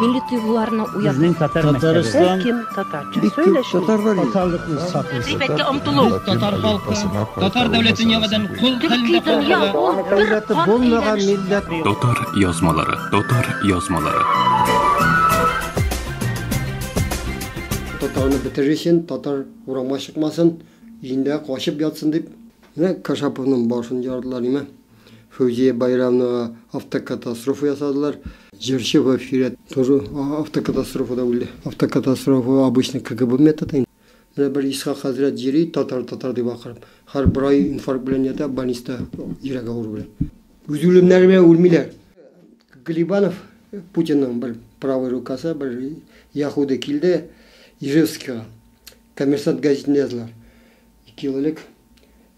Milli duygularını uyanır. Bizning Tatariston Kim Tatarca söyleşir. Tatarlıkны saqlayır. G'iybatga umtuluv. Tatar xalqi Tatar davlatini yo'g'idan qul Türkiye dünya ol bir bo'lmagan millat. Tatar yazmaları, Tatar yazmaları. Tatarını bitirirsin, Tatar uğrama çıkmasın, yine koşup yatsın deyip, ne Kaşapov'un başını yardılar ime. Fövziye Bayramı'na avtokatastrofu yasadılar. Jerşev Firet, doğru avtokatastrofu da öldü. Avtokatastrofu обычный КГБ metodu. Bir İshak Hazret Jiri Tatar diye bakarım. Her bir ay infarkt bilen ya da banista yürek ağır bilen. Üzülümlerime ölmeler. Glibanov, Putin'in bir правый rukası, bir Yahudi kilde Ижевского. Kommersant gazetinde yazdılar. 2 yıllık.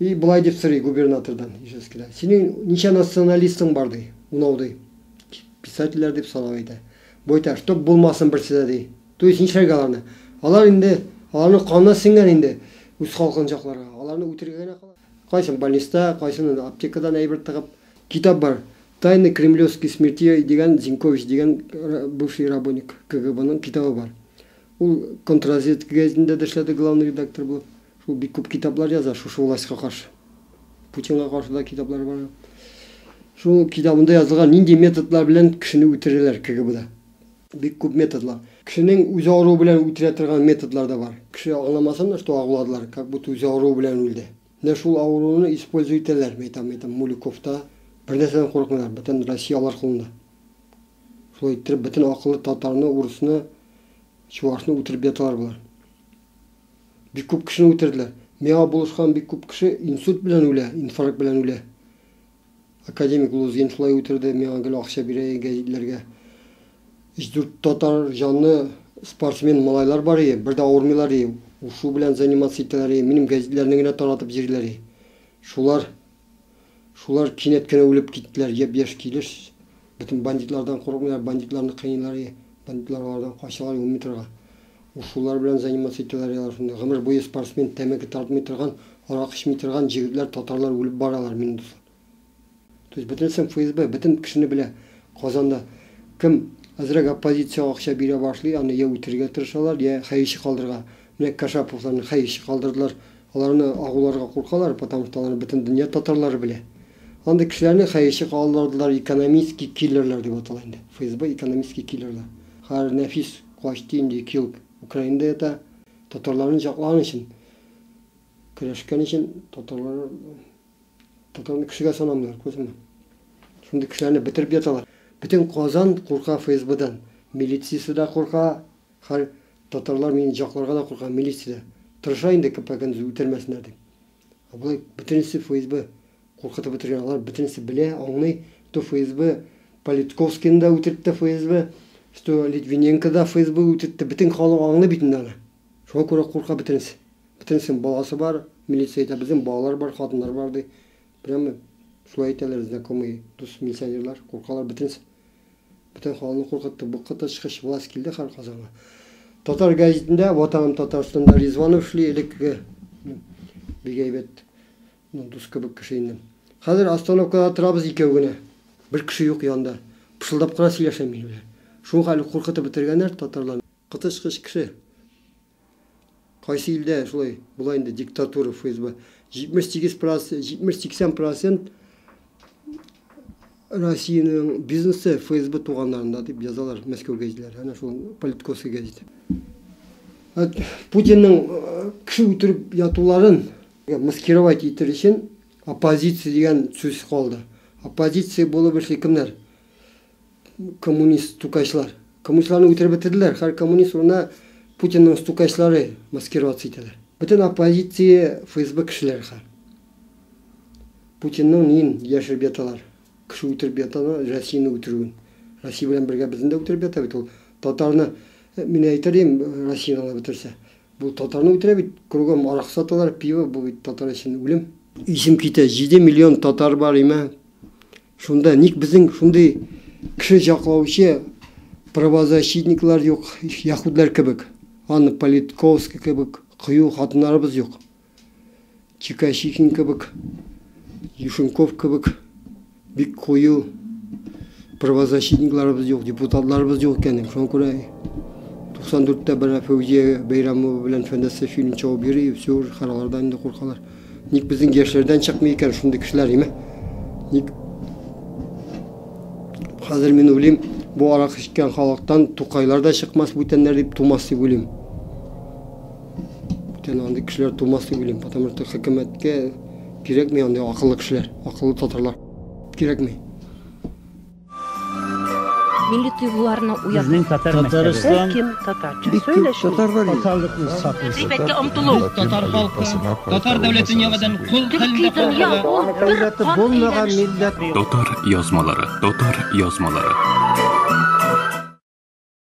И былай деп сұрай губернатордан Ижевскийда. Senin неше националистің бар дей, унау дей. Писательлер деп санап айтады. Бойта, чтоб болмасын бір сізде дей. То есть неше аларны. Алар енді, аларны қанына сіңген енді өз халқын жақларға. Аларны өтіргені қалар. Қайсын балниста, қайсын аптекадан әйбір тығып. Китап бар. Тайны кремлевский смерти деген Зинкович деген бывший работник КГБ-ның китабы бар. Ол контрразведка газетінде де ішледі, главный редактор болып. Шул бик күп китаплар яза, шушы властька каршы. Путинга каршы да китаплар бар. Шул китабында язылган нинди методлар белән кешене үтерәләр КГБда. Бик күп методлар. Кешенең үз авыру белән үтерә торган методлар да бар. Кеше аңламасам, что агуладылар, как будто үз авыру белән үлде. Менә шул авыруны используйтеләр, мәйтәм, Муликовта. Бер нәрсәдән курыкмыйлар, бөтен Россиялар кулында. Шулай итеп, бөтен акыллы татарны, урысны, чувашны үтереп яталар булар. Бик күп кешене үтерделәр. Миңа булышкан бик күп кеше инсульт белән үлә, инфаркт белән үлә. Академик Лузин шулай үтерде, миңа гел акча бирә гәзитләргә. 3-4 татар жанлы спортсмен малайлар бар иде, бер дә авырмыйлар иде. Ушу белән заниматься итәләр иде, минем гәзитләрне генә таратып җирләр иде. Шулар кинәт кенә үлеп киттеләр, яшь килеш. Бөтен бандитлардан курыкмыйлар, бандитларны кыйнайлар иде. Бандитлар алардан качалар, үлми торган. Ушулар белән заниматься итәләр алар шунда. Гомер буе спортсмен тәмәке тартмый торган, арак эчми торган җегетләр, татарлар үлеп баралар минем дуслар. То есть бөтен ФСБ, бөтен кешене белә. Казанда кем азрак оппозиция акча бирә башлый, аны я үтергә тырышалар, я хәйши калдырга. Менә Кашаповларны хәйши калдырдылар. Аларны агуларга куркалар, потому что аларны бөтен дөнья татарлары белә. Анда кешеләрне хәйши калдырдылар, экономический киллерлар дип атала инде. ФСБ экономический киллерлар. Хар нәфис качты инде килп. Украинада это татарларны жаклан өчен, көрәшкән өчен татарларны кешегә санамыйлар, күрсәм. Шундый кешеләрне бетереп яталар. Бөтен Казан курка ФСБдан, милициясе дә курка, һәр татарлар мине жакларга да курка, милиция. Тырыша инде КПКны үтермәсеннәр дип. Булай бөтенесе ФСБ куркытып бетергән, алар бөтенесе белә, аңлый, то ФСБ Политковскийны да үтерде ФСБ. Что Литвиненко да ФСБ үтетті, бітін халық аңлы бітін аны. Шоға көре қорқа бітінсі. Бітінсің баласы бар, милиция айта, біздің балалар бар, қатындар бар дей. Прямо шулай айталар, знакомый дос милиционерлар, қорқалар бітінсі. Бітін халыны қорқатты, бұққыта шығыш власть келді қар Қазанға. Татар газетінде, Ватаным Татарстанда Резванов шли, елекіге бегейбет, дос көбік кішейінден. Қазір остановкада тұрабыз екеугіне. Бір кіші жоқ янда. Пышылдап қана сөйлешемейді. Шуң хәлі қорқытып бітіргенер татарлар. Қытыш-қыш кіші. Қайсы елде шулай, бұлай енді диктатура ФСБ. 70-80% Россияның бизнесі ФСБ туғандарында деп жазалар Мәскеу газетлері. Әне шул Политковский газеті. Путиннің кіші өтіріп ятуларын маскировать етер үшін оппозиция деген сөз қалды. Оппозиция болып бірші кімдер? Коммунист стукайшылар. Коммунистларны үтереп бетерделәр. Һәр коммунист урына Путинның стукайшылары маскироваться итәләр. Бөтен оппозиция ФСБ кешеләре һәр. Путинның нин яшереп яталар. Кеше үтереп яталар, Россияны үтерүен. Россия белән бергә безне дә үтереп ята бит ул. Татарны мин әйтәм, Россияны бетерсә. Бу татарны үтерә бит. Кругом арак саталар, пиво, бу бит татар өчен үлем. Исем китә, 7 миллион татар бар име. Шунда ник безнең шундый кеше жаклаучы правозащитниклар юк, яһудлар кебек. Аны Политковский кебек, кыю хатыннарыбыз юк. Чикащикин кебек, Юшенков кебек, бик кыю правозащитникларыбыз yok, депутатларыбız yok ekan. Şuna göre 94'te bana Fevziye Beyramova bilen Fendese film çoğu biri, sür haralardan da korkalar. Nik bizim gençlerden çıkmıyor ki şundaki kişiler mi? Nik hazır men olayım bu arak içken halktan Tokaylarda çıkmaz bu tenler deyip tumas deyip olayım. Bu tenandaki kişiler tumas deyip olayım. Потому что hükümetke gerekmiyor anda akıllı kişiler, akıllı Tatarlar. Gerekmiyor. Milli duygularına uyan. Bizning Tatariston Kim Tatarca söyleşiyor. Tatarlıklı sapısı. G'iybatga umtuluv. Tatar halkı, Tatar devletini yavadan kul Türkiye dünya halinde ol bir devleti qon bo'lmagan eylesh. millat Dotar yazmaları.